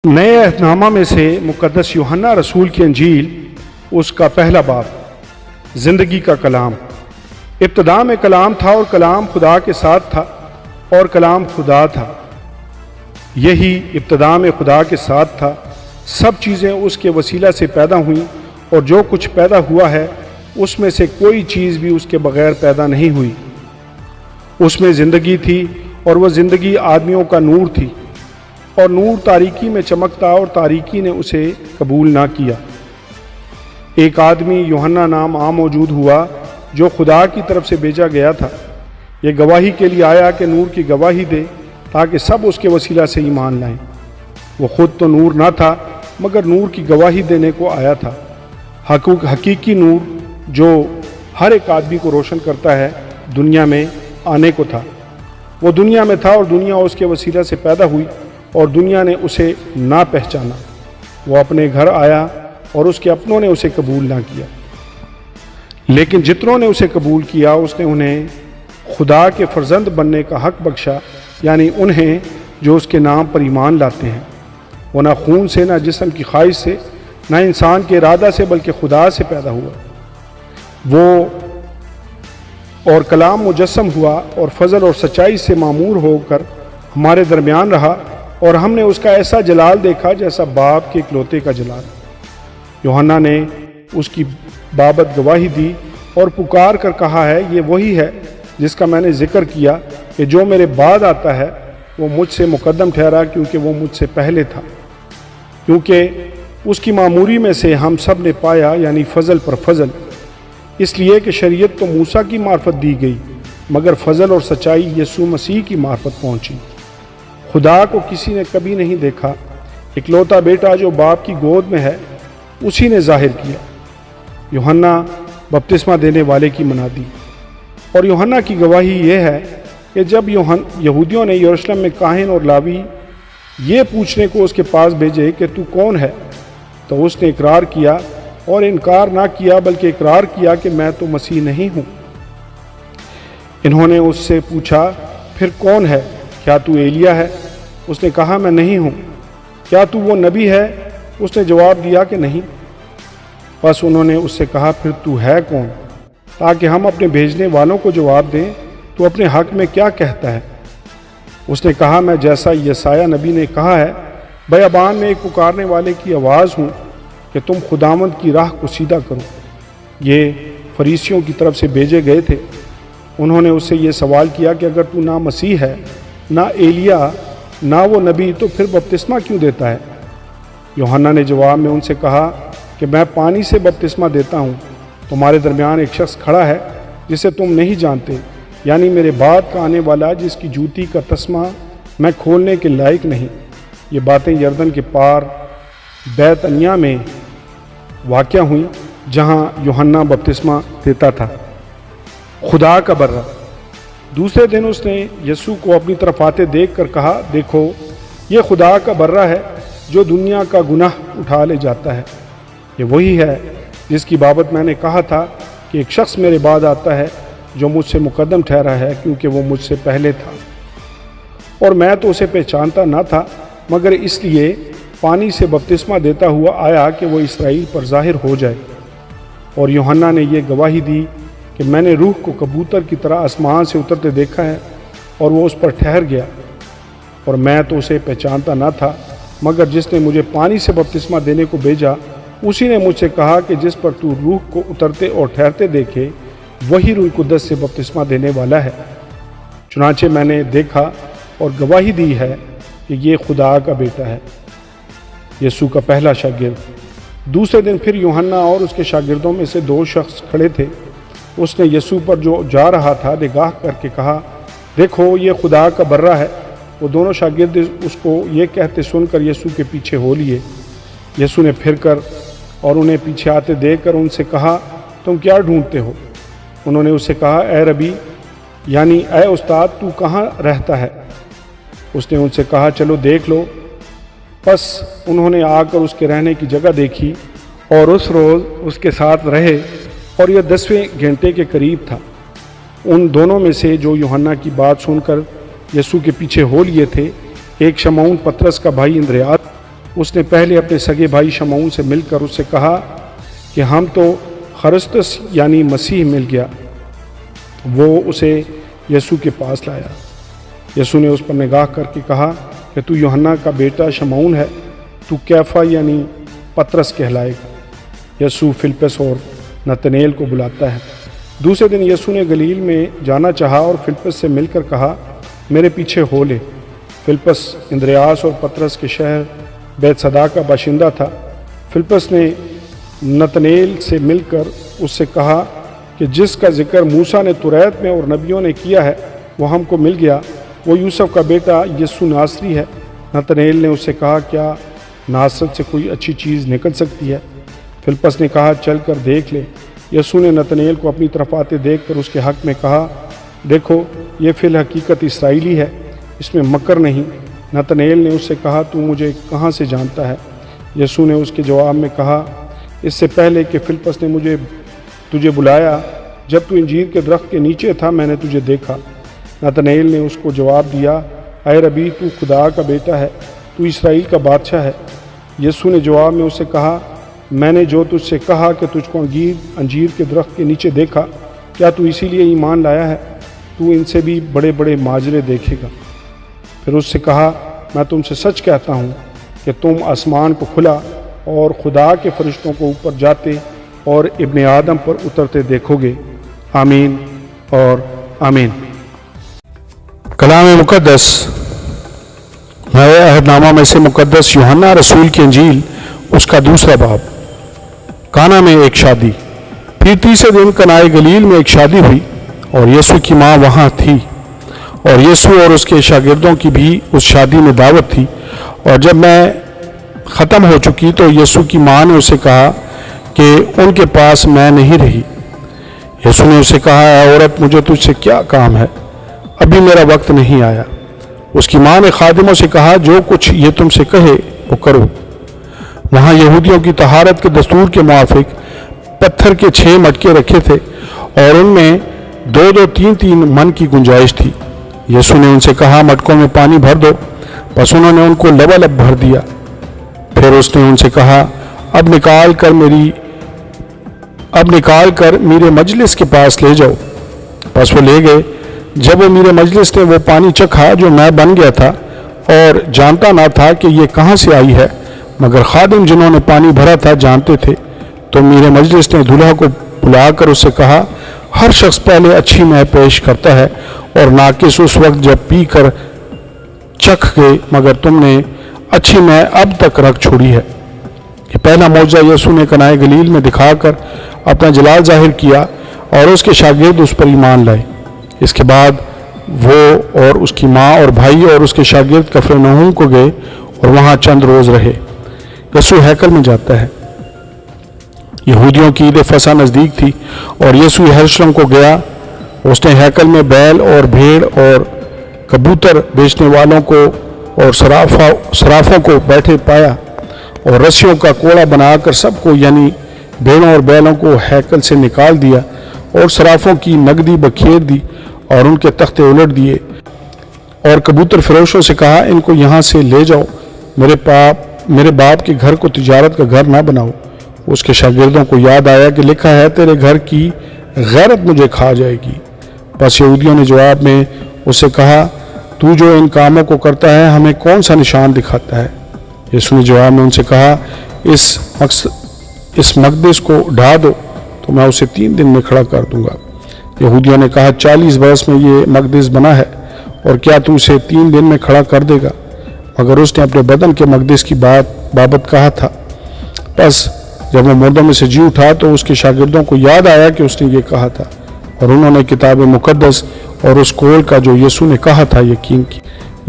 نئے عہد نامہ میں سے مقدس یوحنا رسول کی انجیل اس کا پہلا باب زندگی کا کلام۔ ابتدا میں کلام تھا اور کلام خدا کے ساتھ تھا اور کلام خدا تھا۔ یہی ابتدا میں خدا کے ساتھ تھا۔ سب چیزیں اس کے وسیلہ سے پیدا ہوئیں اور جو کچھ پیدا ہوا ہے اس میں سے کوئی چیز بھی اس کے بغیر پیدا نہیں ہوئی۔ اس میں زندگی تھی اور وہ زندگی آدمیوں کا نور تھی، اور نور تاریکی میں چمکتا اور تاریکی نے اسے قبول نہ کیا۔ ایک آدمی یوحنا نام موجود ہوا جو خدا کی طرف سے بھیجا گیا تھا۔ یہ گواہی کے لیے آیا کہ نور کی گواہی دے تاکہ سب اس کے وسیلہ سے ایمان لائیں۔ وہ خود تو نور نہ تھا مگر نور کی گواہی دینے کو آیا تھا۔ حقیقی نور جو ہر ایک آدمی کو روشن کرتا ہے دنیا میں آنے کو تھا۔ وہ دنیا میں تھا اور دنیا اس کے وسیلہ سے پیدا ہوئی اور دنیا نے اسے نہ پہچانا۔ وہ اپنے گھر آیا اور اس کے اپنوں نے اسے قبول نہ کیا، لیکن جتنوں نے اسے قبول کیا اس نے انہیں خدا کے فرزند بننے کا حق بخشا، یعنی انہیں جو اس کے نام پر ایمان لاتے ہیں۔ وہ نہ خون سے، نہ جسم کی خواہش سے، نہ انسان کے ارادہ سے، بلکہ خدا سے پیدا ہوا۔ وہ اور کلام مجسم ہوا اور فضل اور سچائی سے معمور ہو کر ہمارے درمیان رہا، اور ہم نے اس کا ایسا جلال دیکھا جیسا باپ کے اکلوتے کا جلال۔ یوحنا نے اس کی بابت گواہی دی اور پکار کر کہا ہے، یہ وہی ہے جس کا میں نے ذکر کیا کہ جو میرے بعد آتا ہے وہ مجھ سے مقدم ٹھہرا، کیونکہ وہ مجھ سے پہلے تھا۔ کیونکہ اس کی معموری میں سے ہم سب نے پایا، یعنی فضل پر فضل، اس لیے کہ شریعت تو موسیٰ کی معرفت دی گئی مگر فضل اور سچائی یسوع مسیح کی معرفت پہنچی۔ خدا کو کسی نے کبھی نہیں دیکھا، اکلوتا بیٹا جو باپ کی گود میں ہے اسی نے ظاہر کیا۔ یوحنا بپتسمہ دینے والے کی منادی۔ اور یوحنا کی گواہی یہ ہے کہ جب یہودیوں نے یروشلم میں کاہن اور لاوی یہ پوچھنے کو اس کے پاس بھیجے کہ تو کون ہے، تو اس نے اقرار کیا، اور انکار نہ کیا بلکہ اقرار کیا کہ میں تو مسیح نہیں ہوں۔ انہوں نے اس سے پوچھا، پھر کون ہے؟ کیا تو ایلیا ہے؟ اس نے کہا، میں نہیں ہوں۔ کیا تو وہ نبی ہے؟ اس نے جواب دیا کہ نہیں۔ بس انہوں نے اس سے کہا، پھر تو ہے کون، تاکہ ہم اپنے بھیجنے والوں کو جواب دیں تو اپنے حق میں کیا کہتا ہے؟ اس نے کہا، میں جیسا یسایہ نبی نے کہا ہے، بیابان میں ایک پکارنے والے کی آواز ہوں کہ تم خداوند کی راہ کو سیدھا کرو۔ یہ فریسیوں کی طرف سے بھیجے گئے تھے۔ انہوں نے اس سے یہ سوال کیا کہ اگر تو نہ مسیح ہے، نہ ایلیا، نہ وہ نبی، تو پھر بپتسمہ کیوں دیتا ہے؟ یوحنا نے جواب میں ان سے کہا کہ میں پانی سے بپتسمہ دیتا ہوں، تمہارے درمیان ایک شخص کھڑا ہے جسے تم نہیں جانتے، یعنی میرے بعد کا آنے والا جس کی جوتی کا تسمہ میں کھولنے کے لائق نہیں۔ یہ باتیں یردن کے پار بیت عنیہ میں واقع ہوئیں جہاں یوحنا بپتسمہ دیتا تھا۔ خدا کا برہ۔ دوسرے دن اس نے یسوع کو اپنی طرف آتے دیکھ کر کہا، دیکھو یہ خدا کا برہ ہے جو دنیا کا گناہ اٹھا لے جاتا ہے۔ یہ وہی ہے جس کی بابت میں نے کہا تھا کہ ایک شخص میرے بعد آتا ہے جو مجھ سے مقدم ٹھہرا ہے، کیونکہ وہ مجھ سے پہلے تھا۔ اور میں تو اسے پہچانتا نہ تھا مگر اس لیے پانی سے بپتسمہ دیتا ہوا آیا کہ وہ اسرائیل پر ظاہر ہو جائے۔ اور یوحنا نے یہ گواہی دی کہ میں نے روح کو کبوتر کی طرح آسمان سے اترتے دیکھا ہے اور وہ اس پر ٹھہر گیا، اور میں تو اسے پہچانتا نہ تھا مگر جس نے مجھے پانی سے بپتسمہ دینے کو بھیجا اسی نے مجھ سے کہا کہ جس پر تو روح کو اترتے اور ٹھہرتے دیکھے وہی روح القدس سے بپتسمہ دینے والا ہے۔ چنانچہ میں نے دیکھا اور گواہی دی ہے کہ یہ خدا کا بیٹا ہے۔ یسوع کا پہلا شاگرد۔ دوسرے دن پھر یوحنا اور اس کے شاگردوں میں سے دو شخص کھڑے تھے۔ اس نے یسوع پر جو جا رہا تھا نگاہ کر کے کہا، دیکھو یہ خدا کا برہ ہے۔ وہ دونوں شاگرد اس کو یہ کہتے سن کر یسوع کے پیچھے ہو لیے۔ یسوع نے پھر کر اور انہیں پیچھے آتے دیکھ کر ان سے کہا، تم کیا ڈھونڈتے ہو؟ انہوں نے اس سے کہا، اے ربی، یعنی اے استاد، تو کہاں رہتا ہے؟ اس نے ان سے کہا، چلو دیکھ لو۔ پس انہوں نے آ کر اس کے رہنے کی جگہ دیکھی اور اس روز اس کے ساتھ رہے، اور یہ 10ویں گھنٹے کے قریب تھا۔ ان دونوں میں سے جو یوحنا کی بات سن کر یسوع کے پیچھے ہو لیے تھے، ایک شمعون پطرس کا بھائی اندریاس اس نے پہلے اپنے سگے بھائی شمعون سے مل کر اس سے کہا کہ ہم تو خرستس یعنی مسیح مل گیا۔ وہ اسے یسوع کے پاس لایا۔ یسوع نے اس پر نگاہ کر کے کہا کہ تو یوحنا کا بیٹا شمعون ہے، تو کیفا یعنی پترس کہلائے گا۔ یسوع فلپس اور نتنیل کو بلاتا ہے۔ دوسرے دن یسوع نے گلیل میں جانا چاہا اور فلپس سے مل کر کہا میرے پیچھے ہو لے۔ فلپس اندریاس اور پترس کے شہر بیت صدا کا باشندہ تھا۔ فلپس نے نتنیل سے مل کر اس سے کہا کہ جس کا ذکر موسیٰ نے توریت میں اور نبیوں نے کیا ہے وہ ہم کو مل گیا، وہ یوسف کا بیٹا یسوع ناصری ہے۔ نتنیل نے اس سے کہا کیا ناصرت سے کوئی اچھی چیز نکل سکتی ہے؟ فلپس نے کہا چل کر دیکھ لے۔ یسوع نے نتنیل کو اپنی طرف آتے دیکھ کر اس کے حق میں کہا دیکھو یہ فی الحقیقت اسرائیلی ہے، اس میں مکر نہیں۔ نتنیل نے اس سے کہا تو مجھے کہاں سے جانتا ہے؟ یسوع نے اس کے جواب میں کہا اس سے پہلے کہ فلپس نے تجھے بلایا، جب تو انجیر کے درخت کے نیچے تھا میں نے تجھے دیکھا۔ نتنیل نے اس کو جواب دیا اے ربی تو خدا کا بیٹا ہے، تو اسرائیل کا بادشاہ ہے۔ یسوع نے جواب میں اس سے کہا میں نے جو تجھ سے کہا کہ تجھ کو انجیر کے درخت کے نیچے دیکھا، کیا تو اسی لیے ایمان لایا ہے؟ تو ان سے بھی بڑے بڑے ماجرے دیکھے گا۔ پھر اس سے کہا میں تم سے سچ کہتا ہوں کہ تم آسمان کو کھلا اور خدا کے فرشتوں کو اوپر جاتے اور ابن آدم پر اترتے دیکھو گے۔ آمین اور آمین۔ کلام مقدس نئے عہد نامہ میں سے مقدس یوحنا رسول کی انجیل اس کا دوسرا باب۔ کانا میں ایک شادی۔ پھر تیسرے دن کنائے گلیل میں ایک شادی ہوئی اور یسوع کی ماں وہاں تھی، اور یسوع اور اس کے شاگردوں کی بھی اس شادی میں دعوت تھی۔ اور جب میں ختم ہو چکی تو یسوع کی ماں نے اسے کہا کہ ان کے پاس میں نہیں رہی۔ یسوع نے اسے کہا اے عورت مجھے تجھ سے کیا کام ہے؟ ابھی میرا وقت نہیں آیا۔ اس کی ماں نے خادموں سے کہا جو کچھ یہ تم سے کہے وہ کرو۔ وہاں یہودیوں کی طہارت کے دستور کے موافق پتھر کے 6 مٹکے رکھے تھے اور ان میں 2 3 من کی گنجائش تھی۔ یسوع نے ان سے کہا مٹکوں میں پانی بھر دو، بس انہوں نے ان کو لبالب بھر دیا۔ پھر اس نے ان سے کہا اب نکال کر میرے مجلس کے پاس لے جاؤ۔ بس وہ لے گئے۔ جب وہ میرے مجلس نے وہ پانی چکھا جو میں بن گیا تھا اور جانتا نہ تھا کہ یہ کہاں سے آئی ہے، مگر خادم جنہوں نے پانی بھرا تھا جانتے تھے، تو میرے مجلس نے دولہا کو بلا کر اس سے کہا ہر شخص پہلے اچھی مے پیش کرتا ہے اور ناقص اس وقت جب پی کر چکھ گئے، مگر تم نے اچھی مے اب تک رکھ چھوڑی ہے۔ یہ پہلا معجزہ یسوع نے کنائے گلیل میں دکھا کر اپنا جلال ظاہر کیا اور اس کے شاگرد اس پر ایمان لائے۔ اس کے بعد وہ اور اس کی ماں اور بھائی اور اس کے شاگرد کفرنہوم کو گئے اور وہاں چند روز رہے۔ یسوع ہیکل میں جاتا ہے۔ یہودیوں کی عید فصح نزدیک تھی اور یسوع یروشلم کو گیا۔ اس نے ہیکل میں بیل اور بھیڑ اور کبوتر بیچنے والوں کو اور صرافوں کو بیٹھے پایا اور رسیوں کا کوڑا بنا کر سب کو یعنی بھیڑوں اور بیلوں کو ہیکل سے نکال دیا اور صرافوں کی نقدی بکھیر دی اور ان کے تختے الٹ دیے، اور کبوتر فروشوں سے کہا ان کو یہاں سے لے جاؤ، میرے باپ کے گھر کو تجارت کا گھر نہ بناؤ۔ اس کے شاگردوں کو یاد آیا کہ لکھا ہے تیرے گھر کی غیرت مجھے کھا جائے گی۔ بس یہودیوں نے جواب میں اس سے کہا تو جو ان کاموں کو کرتا ہے ہمیں کون سا نشان دکھاتا ہے؟ یسوع نے جواب میں ان سے کہا اس مقدس کو ڈھا دو تو میں اسے 3 دن میں کھڑا کر دوں گا۔ یہودیوں نے کہا 40 برس میں یہ مقدس بنا ہے اور کیا تو اسے 3 دن میں کھڑا کر دے گا؟ مگر اس نے اپنے بدن کے مقدس کی بابت کہا تھا۔ بس جب وہ مردوں میں سے جی اٹھا تو اس کے شاگردوں کو یاد آیا کہ اس نے یہ کہا تھا، اور انہوں نے کتاب مقدس اور اس قول کا جو یسوع نے کہا تھا یقین کی۔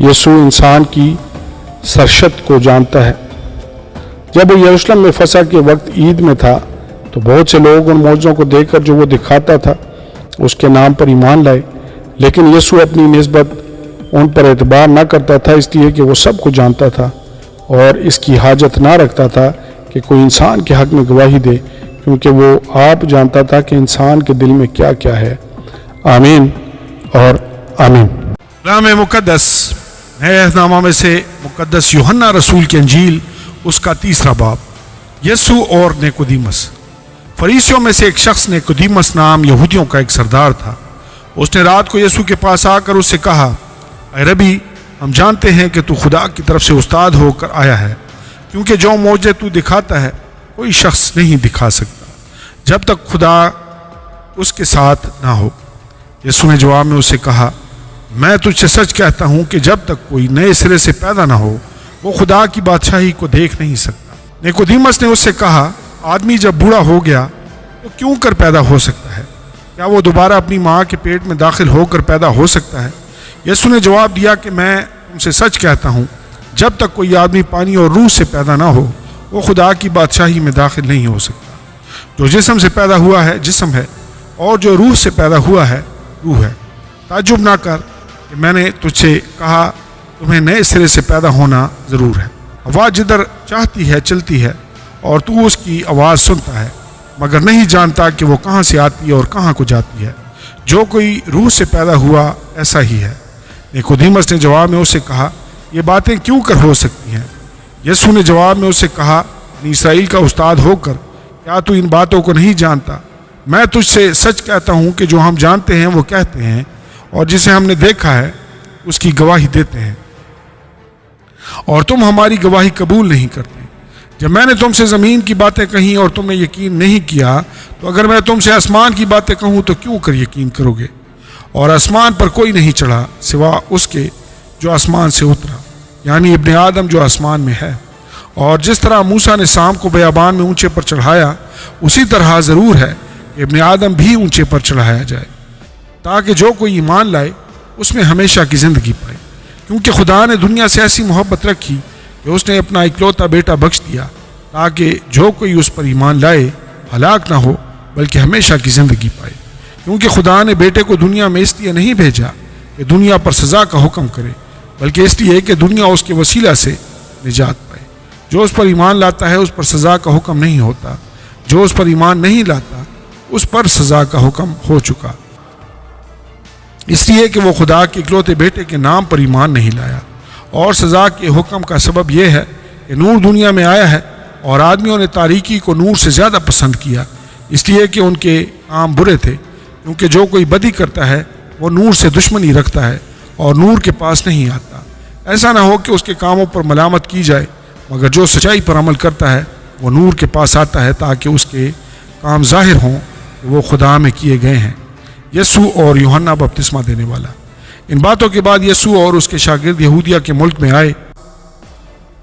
یسوع انسان کی سرشت کو جانتا ہے۔ جب وہ یروشلم میں فصح کے وقت عید میں تھا تو بہت سے لوگ ان معجزوں کو دیکھ کر جو وہ دکھاتا تھا اس کے نام پر ایمان لائے، لیکن یسوع اپنی نسبت ان پر اعتبار نہ کرتا تھا، اس لیے کہ وہ سب کو جانتا تھا اور اس کی حاجت نہ رکھتا تھا کہ کوئی انسان کے حق میں گواہی دے، کیونکہ وہ آپ جانتا تھا کہ انسان کے دل میں کیا کیا ہے۔ آمین اور آمین۔ کلام مقدس نئے عہد نامہ میں سے مقدس یوحنا رسول کی انجیل اس کا تیسرا باب۔ یسوع اور نیکودیمس۔ فریسیوں میں سے ایک شخص نیکودیمس نام یہودیوں کا ایک سردار تھا۔ اس نے رات کو یسوع کے پاس آ کر اس سے کہا، اے ربی، ہم جانتے ہیں کہ تو خدا کی طرف سے استاد ہو کر آیا ہے، کیونکہ جو معجزے تو دکھاتا ہے کوئی شخص نہیں دکھا سکتا جب تک خدا اس کے ساتھ نہ ہو۔ یسوع نے جواب میں اسے کہا، میں تجھ سے سچ کہتا ہوں کہ جب تک کوئی نئے سرے سے پیدا نہ ہو وہ خدا کی بادشاہی کو دیکھ نہیں سکتا۔ نیکودیمس نے اس سے کہا، آدمی جب بوڑھا ہو گیا تو کیوں کر پیدا ہو سکتا ہے؟ کیا وہ دوبارہ اپنی ماں کے پیٹ میں داخل ہو کر پیدا ہو سکتا ہے؟ یسوع نے جواب دیا کہ میں تم سے سچ کہتا ہوں، جب تک کوئی آدمی پانی اور روح سے پیدا نہ ہو وہ خدا کی بادشاہی میں داخل نہیں ہو سکتا۔ جو جسم سے پیدا ہوا ہے جسم ہے، اور جو روح سے پیدا ہوا ہے روح ہے۔ تعجب نہ کر کہ میں نے تجھ سے کہا تمہیں نئے سرے سے پیدا ہونا ضرور ہے۔ ہوا جدھر چاہتی ہے چلتی ہے اور تو اس کی آواز سنتا ہے، مگر نہیں جانتا کہ وہ کہاں سے آتی ہے اور کہاں کو جاتی ہے۔ جو کوئی روح سے پیدا ہوا ایسا ہی ہے۔ نیکودیمس نے جواب میں اسے کہا، یہ باتیں کیوں کر ہو سکتی ہیں؟ یسوع نے جواب میں اسے کہا، اسرائیل کا استاد ہو کر کیا تو ان باتوں کو نہیں جانتا؟ میں تجھ سے سچ کہتا ہوں کہ جو ہم جانتے ہیں وہ کہتے ہیں، اور جسے ہم نے دیکھا ہے اس کی گواہی دیتے ہیں، اور تم ہماری گواہی قبول نہیں کرتے۔ جب میں نے تم سے زمین کی باتیں کہیں اور تم نے یقین نہیں کیا، تو اگر میں تم سے آسمان کی باتیں کہوں تو کیوں کر یقین کرو گے؟ اور آسمان پر کوئی نہیں چڑھا سوا اس کے جو آسمان سے اترا، یعنی ابن آدم جو آسمان میں ہے۔ اور جس طرح موسیٰ نے سام کو بیابان میں اونچے پر چڑھایا، اسی طرح ضرور ہے کہ ابن آدم بھی اونچے پر چڑھایا جائے، تاکہ جو کوئی ایمان لائے اس میں ہمیشہ کی زندگی پائے۔ کیونکہ خدا نے دنیا سے ایسی محبت رکھی کہ اس نے اپنا اکلوتا بیٹا بخش دیا، تاکہ جو کوئی اس پر ایمان لائے ہلاک نہ ہو بلکہ ہمیشہ کی زندگی پائے۔ کیونکہ خدا نے بیٹے کو دنیا میں اس لیے نہیں بھیجا کہ دنیا پر سزا کا حکم کرے، بلکہ اس لیے کہ دنیا اس کے وسیلہ سے نجات پائے۔ جو اس پر ایمان لاتا ہے اس پر سزا کا حکم نہیں ہوتا، جو اس پر ایمان نہیں لاتا اس پر سزا کا حکم ہو چکا، اس لیے کہ وہ خدا کے اکلوتے بیٹے کے نام پر ایمان نہیں لایا۔ اور سزا کے حکم کا سبب یہ ہے کہ نور دنیا میں آیا ہے، اور آدمیوں نے تاریکی کو نور سے زیادہ پسند کیا، اس لیے کہ ان کے کام برے تھے۔ کیونکہ جو کوئی بدی کرتا ہے وہ نور سے دشمنی رکھتا ہے اور نور کے پاس نہیں آتا، ایسا نہ ہو کہ اس کے کاموں پر ملامت کی جائے، مگر جو سچائی پر عمل کرتا ہے وہ نور کے پاس آتا ہے، تاکہ اس کے کام ظاہر ہوں کہ وہ خدا میں کیے گئے ہیں۔ یسوع اور یوحنا بپتسمہ دینے والا۔ ان باتوں کے بعد یسوع اور اس کے شاگرد یہودیہ کے ملک میں آئے،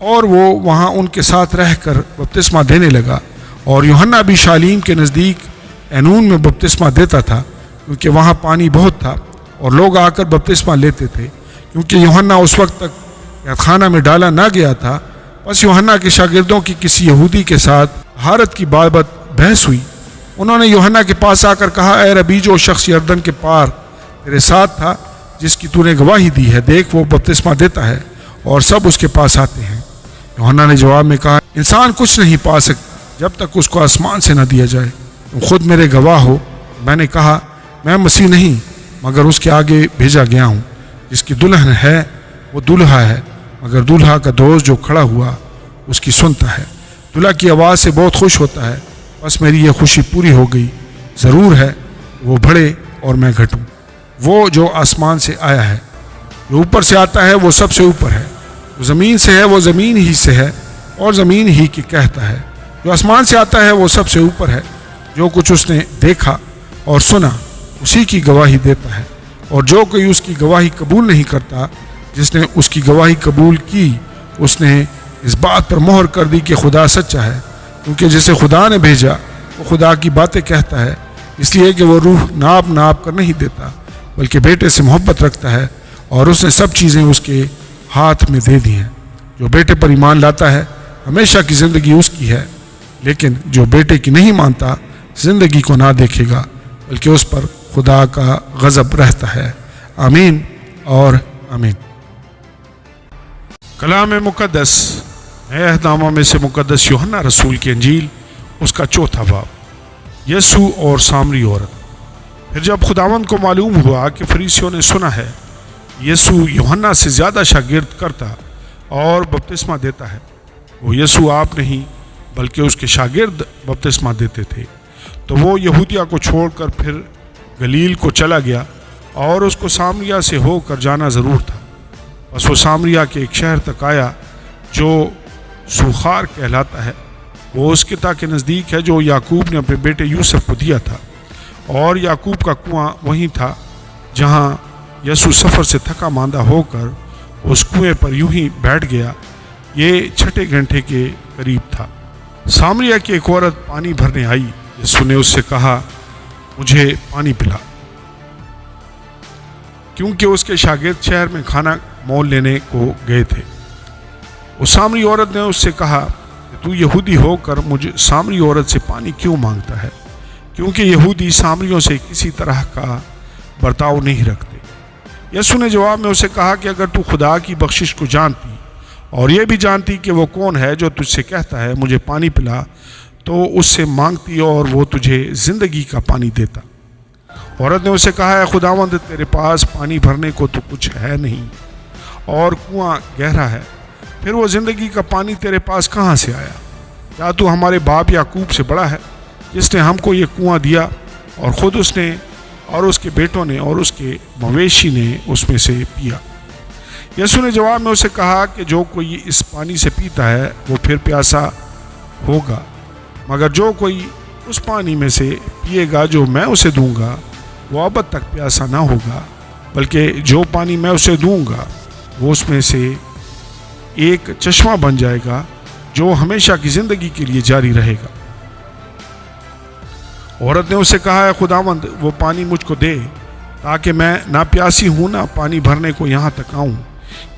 اور وہ وہاں ان کے ساتھ رہ کر بپتسمہ دینے لگا۔ اور یوحنا بھی شالیم کے نزدیک اینون میں بپتسمہ دیتا تھا، کیونکہ وہاں پانی بہت تھا اور لوگ آ کر بپتسمہ لیتے تھے، کیونکہ یوحنا اس وقت تک قید خانہ میں ڈالا نہ گیا تھا۔ بس یوحنا کے شاگردوں کی کسی یہودی کے ساتھ طہارت کی بابت بحث ہوئی۔ انہوں نے یوحنا کے پاس آ کر کہا، اے ربی، جو شخص یردن کے پار تیرے ساتھ تھا جس کی تو نے گواہی دی ہے، دیکھ وہ بپتسمہ دیتا ہے اور سب اس کے پاس آتے ہیں۔ یوحنا نے جواب میں کہا، انسان کچھ نہیں پا سکتا جب تک اس کو آسمان سے نہ دیا جائے۔ تم خود میرے گواہ ہو۔ میں نے کہا، میں مسیح نہیں مگر اس کے آگے بھیجا گیا ہوں۔ جس کی دلہن ہے وہ دولہا ہے، مگر دولہا کا دوست جو کھڑا ہوا اس کی سنتا ہے۔ دولہا کی آواز سے بہت خوش ہوتا ہے، بس میری یہ خوشی پوری ہو گئی۔ ضرور ہے وہ بڑھے اور میں گھٹوں۔ وہ جو آسمان سے آیا ہے، جو اوپر سے آتا ہے وہ سب سے اوپر ہے، جو زمین سے ہے وہ زمین ہی سے ہے اور زمین ہی کی کہتا ہے۔ جو آسمان سے آتا ہے وہ سب سے اوپر ہے۔ جو کچھ اس نے دیکھا اور سنا اسی کی گواہی دیتا ہے، اور جو کوئی اس کی گواہی قبول نہیں کرتا، جس نے اس کی گواہی قبول کی اس نے اس بات پر مہر کر دی کہ خدا سچا ہے، کیونکہ جسے خدا نے بھیجا وہ خدا کی باتیں کہتا ہے، اس لیے کہ وہ روح ناپ کر نہیں دیتا بلکہ بیٹے سے محبت رکھتا ہے، اور اس نے سب چیزیں اس کے ہاتھ میں دے دی ہیں۔ جو بیٹے پر ایمان لاتا ہے ہمیشہ کی زندگی اس کی ہے، لیکن جو بیٹے کی نہیں مانتا زندگی کو نہ دیکھے گا بلکہ اس پر خدا کا غضب رہتا ہے۔ آمین اور آمین۔ کلام مقدس نئے عہد نامہ میں سے مقدس یوحنا رسول کی انجیل، اس کا 4واں باب، یسوع اور سامری عورت۔ پھر جب خداوند کو معلوم ہوا کہ فریسیوں نے سنا ہے یسوع یوحنا سے زیادہ شاگرد کرتا اور بپتسمہ دیتا ہے، وہ یسوع آپ نہیں بلکہ اس کے شاگرد بپتسمہ دیتے تھے۔ تو وہ یہودیہ کو چھوڑ کر پھر گلیل کو چلا گیا اور اس کو سامریہ سے ہو کر جانا ضرور تھا۔ بس وہ سامریہ کے ایک شہر تک آیا جو سوخار کہلاتا ہے، وہ اس قطع کے نزدیک ہے جو یعقوب نے اپنے بیٹے یوسف کو دیا تھا، اور یعقوب کا کنواں وہیں تھا جہاں یسوع سفر سے تھکا ماندہ ہو کر اس کنویں پر یوں ہی بیٹھ گیا۔ یہ 6 گھنٹے کے قریب تھا۔ سامریہ کی ایک عورت پانی بھرنے آئی۔ یسوع نے اس سے کہا، مجھے پانی پلا، کیونکہ اس کے شاگرد شہر میں کھانا مول لینے کو گئے تھے۔ اس سامری عورت نے اس سے کہا کہ تو یہودی ہو کر مجھ سامری عورت سے پانی کیوں مانگتا ہے؟ کیونکہ یہودی سامریوں سے کسی طرح کا برتاؤ نہیں رکھتے۔ یسوع نے جواب میں اسے کہا کہ اگر تو خدا کی بخشش کو جانتی اور یہ بھی جانتی کہ وہ کون ہے جو تجھ سے کہتا ہے مجھے پانی پلا، تو اس سے مانگتی اور وہ تجھے زندگی کا پانی دیتا۔ عورت نے اسے کہا، اے خداوند، تیرے پاس پانی بھرنے کو تو کچھ ہے نہیں اور کنواں گہرا ہے، پھر وہ زندگی کا پانی تیرے پاس کہاں سے آیا؟ کیا تو ہمارے باپ یعقوب سے بڑا ہے جس نے ہم کو یہ کنواں دیا اور خود اس نے اور اس کے بیٹوں نے اور اس کے مویشی نے اس میں سے پیا؟ یسوع نے جواب میں اسے کہا کہ جو کوئی اس پانی سے پیتا ہے وہ پھر پیاسا ہوگا، مگر جو کوئی اس پانی میں سے پیے گا جو میں اسے دوں گا وہ ابد تک پیاسا نہ ہوگا، بلکہ جو پانی میں اسے دوں گا وہ اس میں سے ایک چشمہ بن جائے گا جو ہمیشہ کی زندگی کے لیے جاری رہے گا۔ عورت نے اسے کہا، اے خداوند، وہ پانی مجھ کو دے تاکہ میں نہ پیاسی ہوں نہ پانی بھرنے کو یہاں تک آؤں۔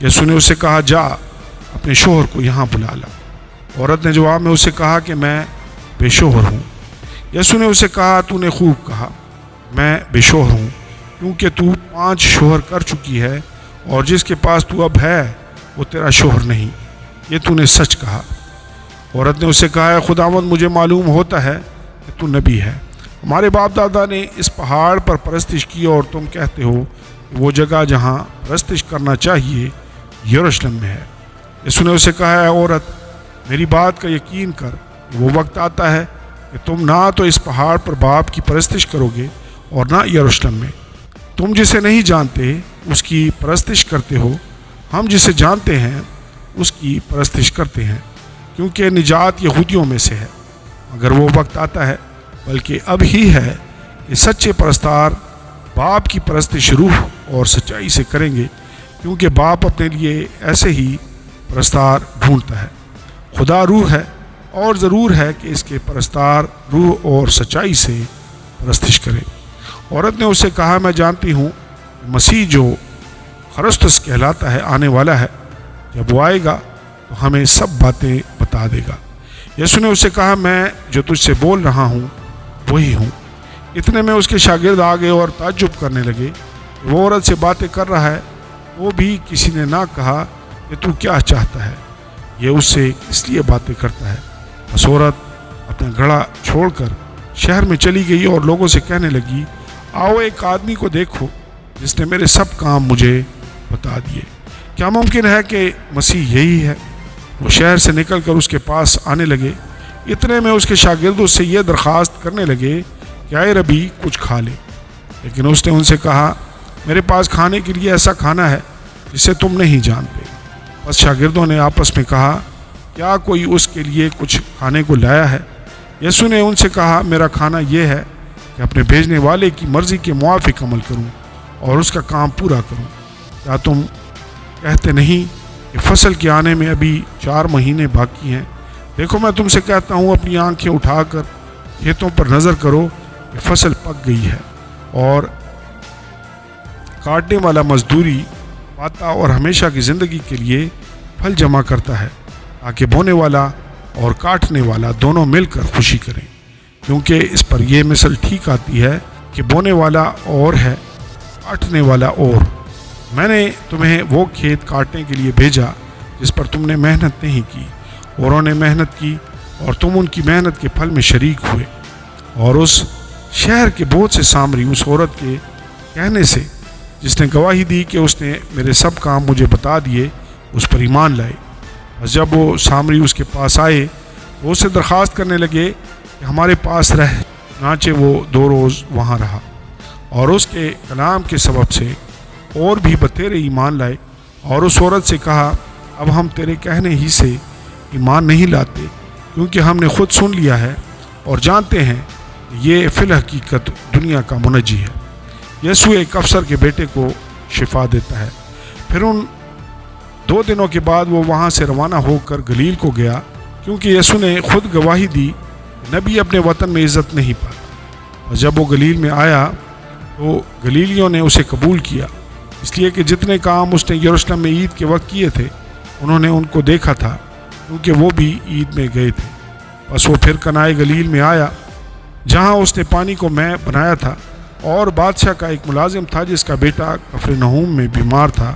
یسوع نے اسے کہا، جا اپنے شوہر کو یہاں بلا لا۔ عورت نے جواب میں اسے کہا کہ میں بے شوہر ہوں۔ یسوع نے اسے کہا، تو نے خوب کہا، میں بے شوہر ہوں، کیونکہ تو 5 شوہر کر چکی ہے اور جس کے پاس تو اب ہے وہ تیرا شوہر نہیں، یہ تو نے سچ کہا۔ عورت نے اسے کہا، اے خداوند، مجھے معلوم ہوتا ہے کہ تو نبی ہے۔ ہمارے باپ دادا نے اس پہاڑ پر پرستش کی اور تم کہتے ہو کہ وہ جگہ جہاں پرستش کرنا چاہیے یروشلم میں ہے۔ یسوع نے اسے کہا، اے عورت، میری بات کا یقین کر، وہ وقت آتا ہے کہ تم نہ تو اس پہاڑ پر باپ کی پرستش کرو گے اور نہ یروشلم میں۔ تم جسے نہیں جانتے اس کی پرستش کرتے ہو، ہم جسے جانتے ہیں اس کی پرستش کرتے ہیں، کیونکہ نجات یہودیوں میں سے ہے۔ مگر وہ وقت آتا ہے، بلکہ اب ہی ہے، کہ سچے پرستار باپ کی پرستش روح اور سچائی سے کریں گے، کیونکہ باپ اپنے لیے ایسے ہی پرستار ڈھونڈتا ہے۔ خدا روح ہے اور ضرور ہے کہ اس کے پرستار روح اور سچائی سے پرستش کریں۔ عورت نے اسے کہا، میں جانتی ہوں مسیح جو خرستس کہلاتا ہے آنے والا ہے، جب وہ آئے گا تو ہمیں سب باتیں بتا دے گا۔ یسوع نے اسے کہا، میں جو تجھ سے بول رہا ہوں وہی ہوں۔ اتنے میں اس کے شاگرد آ گئے اور تعجب کرنے لگے کہ وہ عورت سے باتیں کر رہا ہے۔ وہ بھی کسی نے نہ کہا کہ تو کیا چاہتا ہے، یہ اس سے کس لیے باتیں کرتا ہے۔ بس عورت اپنا گھڑا چھوڑ کر شہر میں چلی گئی اور لوگوں سے کہنے لگی، آؤ ایک آدمی کو دیکھو جس نے میرے سب کام مجھے بتا دیے۔ کیا ممکن ہے کہ مسیح یہی ہے؟ وہ شہر سے نکل کر اس کے پاس آنے لگے۔ اتنے میں اس کے شاگرد اس سے یہ درخواست کرنے لگے کہ اے ربی، کچھ کھا لے۔ لیکن اس نے ان سے کہا، میرے پاس کھانے کے لیے ایسا کھانا ہے جسے تم نہیں جانتے۔ بس شاگردوں نے آپس میں کہا، کیا کوئی اس کے لیے کچھ کھانے کو لایا ہے؟ یسوع نے ان سے کہا، میرا کھانا یہ ہے کہ اپنے بھیجنے والے کی مرضی کے موافق عمل کروں اور اس کا کام پورا کروں۔ کیا تم کہتے نہیں کہ فصل کے آنے میں ابھی 4 مہینے باقی ہیں؟ دیکھو، میں تم سے کہتا ہوں، اپنی آنکھیں اٹھا کر کھیتوں پر نظر کرو کہ فصل پک گئی ہے اور کاٹنے والا مزدوری پاتا اور ہمیشہ کی زندگی کے لیے پھل جمع کرتا ہے، تاکہ بونے والا اور کاٹنے والا دونوں مل کر خوشی کریں۔ کیونکہ اس پر یہ مثل ٹھیک آتی ہے کہ بونے والا اور ہے، کاٹنے والا اور۔ میں نے تمہیں وہ کھیت کاٹنے کے لیے بھیجا جس پر تم نے محنت نہیں کی، اوروں نے محنت کی اور تم ان کی محنت کے پھل میں شریک ہوئے۔ اور اس شہر کے بہت سے سامری اس عورت کے کہنے سے، جس نے گواہی دی کہ اس نے میرے سب کام مجھے بتا دیے، اس پر ایمان لائے۔ بس جب وہ سامری اس کے پاس آئے وہ اس سے درخواست کرنے لگے کہ ہمارے پاس رہ، چنانچہ وہ 2 روز وہاں رہا اور اس کے کلام کے سبب سے اور بھی بتیرے ایمان لائے، اور اس عورت سے کہا اب ہم تیرے کہنے ہی سے ایمان نہیں لاتے، کیونکہ ہم نے خود سن لیا ہے اور جانتے ہیں کہ یہ فی الحقیقت دنیا کا منجی ہے۔ یسوع ایک افسر کے بیٹے کو شفا دیتا ہے۔ پھر ان 2 دنوں کے بعد وہ وہاں سے روانہ ہو کر گلیل کو گیا، کیونکہ یسوع نے خود گواہی دی نبی اپنے وطن میں عزت نہیں پاتا۔ اور جب وہ گلیل میں آیا تو گلیلیوں نے اسے قبول کیا، اس لیے کہ جتنے کام اس نے یروشلم میں عید کے وقت کیے تھے انہوں نے ان کو دیکھا تھا، کیونکہ وہ بھی عید میں گئے تھے۔ بس وہ پھر کنائے گلیل میں آیا جہاں اس نے پانی کو مے بنایا تھا، اور بادشاہ کا ایک ملازم تھا جس کا بیٹا کفرنہوم میں بیمار تھا۔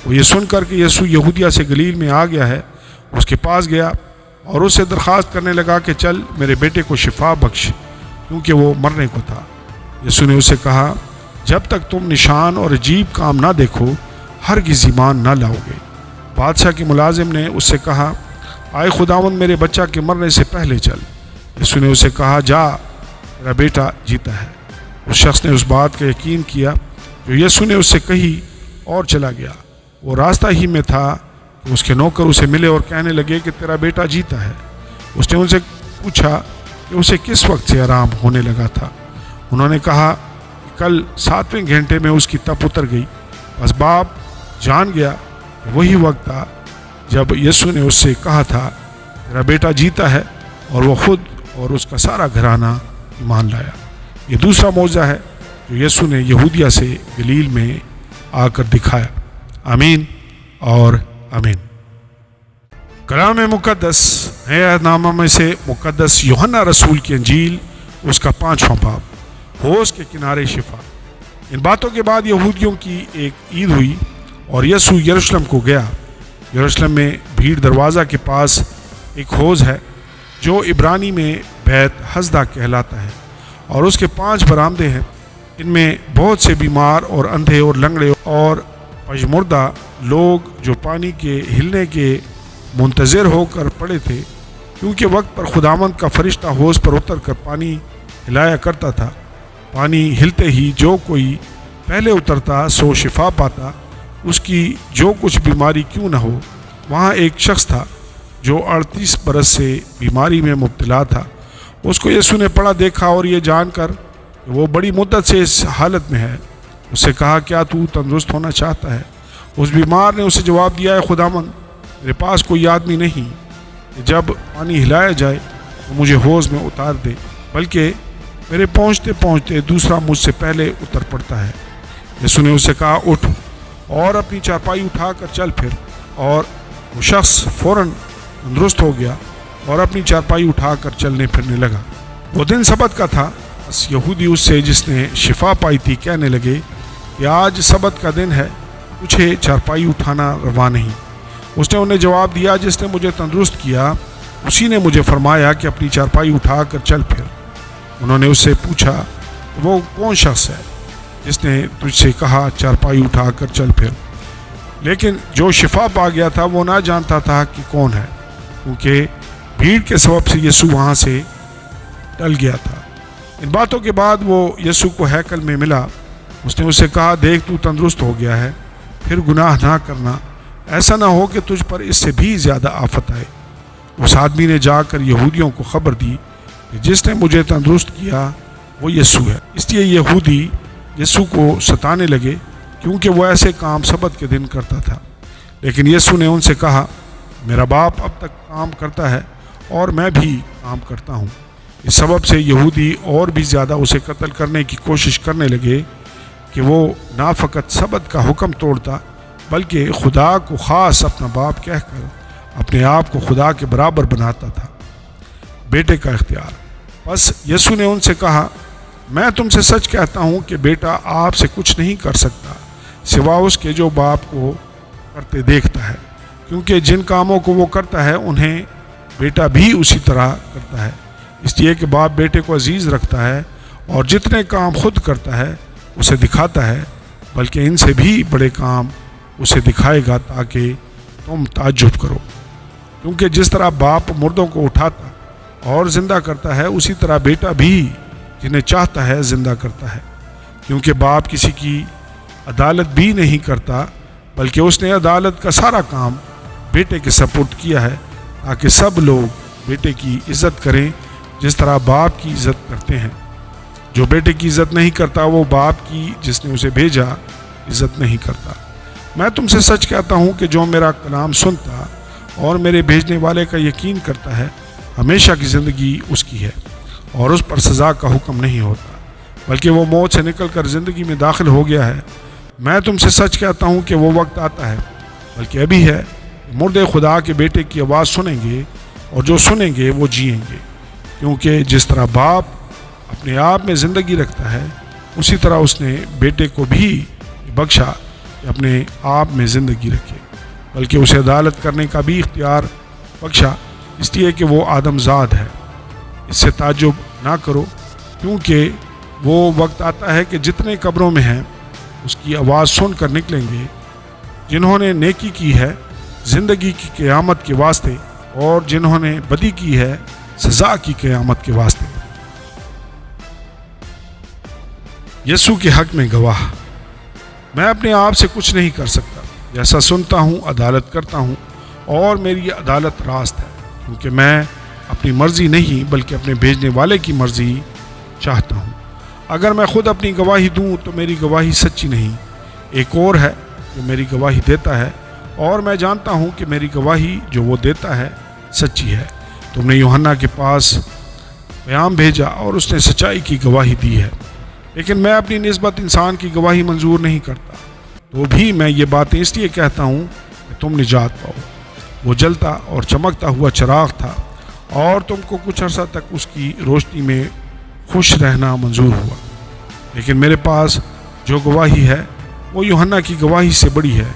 وہ یہ سن کر کہ یسوع یہودیہ سے گلیل میں آ گیا ہے اس کے پاس گیا اور اس سے درخواست کرنے لگا کہ چل میرے بیٹے کو شفا بخش، کیونکہ وہ مرنے کو تھا۔ یسوع نے اسے کہا جب تک تم نشان اور عجیب کام نہ دیکھو ہرگز ایمان نہ لاؤ گے۔ بادشاہ کے ملازم نے اس سے کہا آئے خداوند میرے بچہ کے مرنے سے پہلے چل۔ یسوع نے اسے کہا جا تیرا بیٹا جیتا ہے۔ اس شخص نے اس بات کا یقین کیا جو یسوع نے اس سے کہی اور چلا گیا۔ وہ راستہ ہی میں تھا کہ اس کے نوکر اسے ملے اور کہنے لگے کہ تیرا بیٹا جیتا ہے۔ اس نے ان سے پوچھا کہ اسے کس وقت سے آرام ہونے لگا تھا۔ انہوں نے کہا کہ کل 7ویں گھنٹے میں اس کی تپ اتر گئی۔ بس باپ جان گیا کہ وہی وقت تھا جب یسوع نے اس سے کہا تھا تیرا بیٹا جیتا ہے، اور وہ خود اور اس کا سارا گھرانہ ایمان لایا۔ یہ دوسرا معجزہ ہے جو یسوع نے یہودیہ سے گلیل میں آ کر دکھایا۔ آمین اور آمین۔ کلام مقدس نئے عہد نامہ میں سے مقدس یوحنا رسول کی انجیل اس کا 5واں باب، حوض کے کنارے شفا۔ ان باتوں کے بعد یہودیوں کی ایک عید ہوئی اور یسوع یروشلم کو گیا۔ یروشلم میں بھیڑ دروازہ کے پاس ایک حوض ہے جو عبرانی میں بیت حسدہ کہلاتا ہے، اور اس کے 5 برآمدے ہیں۔ ان میں بہت سے بیمار اور اندھے اور لنگڑے اور پژمردہ لوگ جو پانی کے ہلنے کے منتظر ہو کر پڑے تھے، کیونکہ وقت پر خداوند کا فرشتہ حوض پر اتر کر پانی ہلایا کرتا تھا۔ پانی ہلتے ہی جو کوئی پہلے اترتا سو شفا پاتا، اس کی جو کچھ بیماری کیوں نہ ہو۔ وہاں ایک شخص تھا جو 38 برس سے بیماری میں مبتلا تھا۔ اس کو یسوع نے پڑا دیکھا اور یہ جان کر کہ وہ بڑی مدت سے اس حالت میں ہے، اس سے کہا کیا تو تندرست ہونا چاہتا ہے؟ اس بیمار نے اسے جواب دیا ہے خداوند میرے پاس کوئی آدمی نہیں کہ جب پانی ہلایا جائے تو مجھے حوض میں اتار دے، بلکہ میرے پہنچتے پہنچتے دوسرا مجھ سے پہلے اتر پڑتا ہے۔ یسوع نے اسے کہا اٹھ اور اپنی چارپائی اٹھا کر چل پھر، اور وہ شخص فوراً تندرست ہو گیا اور اپنی چارپائی اٹھا کر چلنے پھرنے لگا۔ وہ دن سبت کا تھا۔ بس یہودی اس سے جس نے شفا پائی تھی کہنے لگے کہ آج سبت کا دن ہے، تجھے چارپائی اٹھانا روا نہیں۔ اس نے انہیں جواب دیا جس نے مجھے تندرست کیا اسی نے مجھے فرمایا کہ اپنی چارپائی اٹھا کر چل پھر۔ انہوں نے اس سے پوچھا وہ کون شخص ہے جس نے تجھ سے کہا چارپائی اٹھا کر چل پھر؟ لیکن جو شفا پا گیا تھا وہ نہ جانتا تھا کہ کون ہے، کیونکہ بھیڑ کے سبب سے یسوع وہاں سے ٹل گیا تھا۔ ان باتوں کے بعد وہ یسوع کو ہیکل میں ملا۔ اس نے اسے کہا دیکھ تو تندرست ہو گیا ہے، پھر گناہ نہ کرنا، ایسا نہ ہو کہ تجھ پر اس سے بھی زیادہ آفت آئے۔ اس آدمی نے جا کر یہودیوں کو خبر دی کہ جس نے مجھے تندرست کیا وہ یسوع ہے۔ اس لیے یہودی یسوع کو ستانے لگے کیونکہ وہ ایسے کام سبت کے دن کرتا تھا۔ لیکن یسوع نے ان سے کہا میرا باپ اب تک کام کرتا ہے اور میں بھی کام کرتا ہوں۔ اس سبب سے یہودی اور بھی زیادہ اسے قتل کرنے کی کوشش کرنے لگے کہ وہ نہ فقط سبت کا حکم توڑتا بلکہ خدا کو خاص اپنا باپ کہہ کر اپنے آپ کو خدا کے برابر بناتا تھا۔ بیٹے کا اختیار۔ بس یسوع نے ان سے کہا میں تم سے سچ کہتا ہوں کہ بیٹا آپ سے کچھ نہیں کر سکتا سوا اس کے جو باپ کو کرتے دیکھتا ہے، کیونکہ جن کاموں کو وہ کرتا ہے انہیں بیٹا بھی اسی طرح کرتا ہے۔ اس لیے کہ باپ بیٹے کو عزیز رکھتا ہے اور جتنے کام خود کرتا ہے اسے دکھاتا ہے، بلکہ ان سے بھی بڑے کام اسے دکھائے گا تاکہ تم تعجب کرو۔ کیونکہ جس طرح باپ مردوں کو اٹھاتا اور زندہ کرتا ہے، اسی طرح بیٹا بھی جنہیں چاہتا ہے زندہ کرتا ہے۔ کیونکہ باپ کسی کی عدالت بھی نہیں کرتا، بلکہ اس نے عدالت کا سارا کام بیٹے کے سپرد کیا ہے، تاکہ سب لوگ بیٹے کی عزت کریں جس طرح باپ کی عزت کرتے ہیں۔ جو بیٹے کی عزت نہیں کرتا وہ باپ کی جس نے اسے بھیجا عزت نہیں کرتا۔ میں تم سے سچ کہتا ہوں کہ جو میرا کلام سنتا اور میرے بھیجنے والے کا یقین کرتا ہے، ہمیشہ کی زندگی اس کی ہے، اور اس پر سزا کا حکم نہیں ہوتا، بلکہ وہ موت سے نکل کر زندگی میں داخل ہو گیا ہے۔ میں تم سے سچ کہتا ہوں کہ وہ وقت آتا ہے، بلکہ ابھی ہے، کہ مردے خدا کے بیٹے کی آواز سنیں گے، اور جو سنیں گے وہ جئیں گے۔ کیونکہ جس طرح باپ اپنے آپ میں زندگی رکھتا ہے، اسی طرح اس نے بیٹے کو بھی بخشا کہ اپنے آپ میں زندگی رکھے، بلکہ اسے عدالت کرنے کا بھی اختیار بخشا، اس لیے کہ وہ آدم زاد ہے۔ اس سے تعجب نہ کرو، کیونکہ وہ وقت آتا ہے کہ جتنے قبروں میں ہیں اس کی آواز سن کر نکلیں گے، جنہوں نے نیکی کی ہے زندگی کی قیامت کے واسطے، اور جنہوں نے بدی کی ہے سزا کی قیامت کے واسطے۔ یسوع کے حق میں گواہ۔ میں اپنے آپ سے کچھ نہیں کر سکتا، جیسا سنتا ہوں عدالت کرتا ہوں، اور میری عدالت راست ہے، کیونکہ میں اپنی مرضی نہیں بلکہ اپنے بھیجنے والے کی مرضی چاہتا ہوں۔ اگر میں خود اپنی گواہی دوں تو میری گواہی سچی نہیں، ایک اور ہے جو میری گواہی دیتا ہے، اور میں جانتا ہوں کہ میری گواہی جو وہ دیتا ہے سچی ہے۔ تم نے یوحنا کے پاس پیام بھیجا اور اس نے سچائی کی گواہی دی ہے، لیکن میں اپنی نسبت انسان کی گواہی منظور نہیں کرتا، تو بھی میں یہ باتیں اس لیے کہتا ہوں کہ تم نجات پاؤ۔ وہ جلتا اور چمکتا ہوا چراغ تھا، اور تم کو کچھ عرصہ تک اس کی روشنی میں خوش رہنا منظور ہوا، لیکن میرے پاس جو گواہی ہے وہ یوحنا کی گواہی سے بڑی ہے،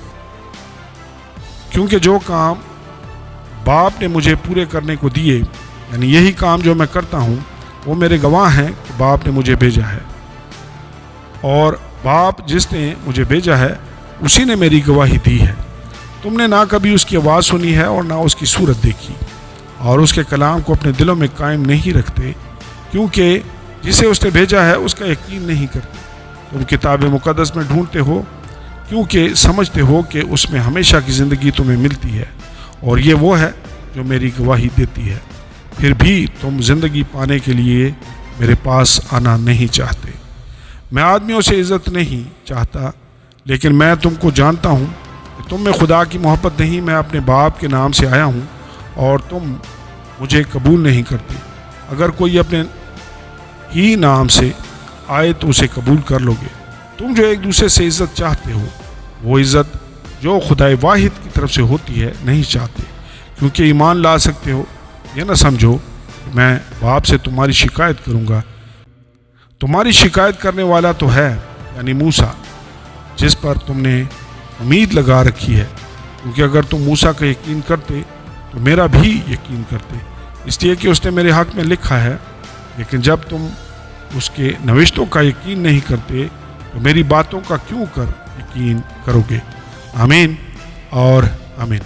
کیونکہ جو کام باپ نے مجھے پورے کرنے کو دیے، یعنی یہی کام جو میں کرتا ہوں، وہ میرے گواہ ہیں کہ باپ نے مجھے بھیجا ہے، اور باپ جس نے مجھے بھیجا ہے اسی نے میری گواہی دی ہے۔ تم نے نہ کبھی اس کی آواز سنی ہے اور نہ اس کی صورت دیکھی، اور اس کے کلام کو اپنے دلوں میں قائم نہیں رکھتے، کیونکہ جسے اس نے بھیجا ہے اس کا یقین نہیں کرتے۔ تم کتاب مقدس میں ڈھونڈتے ہو کیونکہ سمجھتے ہو کہ اس میں ہمیشہ کی زندگی تمہیں ملتی ہے، اور یہ وہ ہے جو میری گواہی دیتی ہے۔ پھر بھی تم زندگی پانے کے لیے میرے پاس آنا نہیں چاہتے۔ میں آدمیوں سے عزت نہیں چاہتا، لیکن میں تم کو جانتا ہوں کہ تم میں خدا کی محبت نہیں۔ میں اپنے باپ کے نام سے آیا ہوں اور تم مجھے قبول نہیں کرتے۔ اگر کوئی اپنے ہی نام سے آئے تو اسے قبول کر لو گے۔ تم جو ایک دوسرے سے عزت چاہتے ہو، وہ عزت جو خدائے واحد کی طرف سے ہوتی ہے نہیں چاہتے، کیونکہ ایمان لا سکتے ہو۔ یہ نہ سمجھو کہ میں باپ سے تمہاری شکایت کروں گا۔ تمہاری شکایت کرنے والا تو ہے، یعنی موسیٰ، جس پر تم نے امید لگا رکھی ہے، کیونکہ اگر تم موسیٰ کا یقین کرتے تو میرا بھی یقین کرتے، اس لیے کہ اس نے میرے حق میں لکھا ہے۔ لیکن جب تم اس کے نوشتوں کا یقین نہیں کرتے تو میری باتوں کا کیوں کر یقین کرو گے؟ آمین اور آمین۔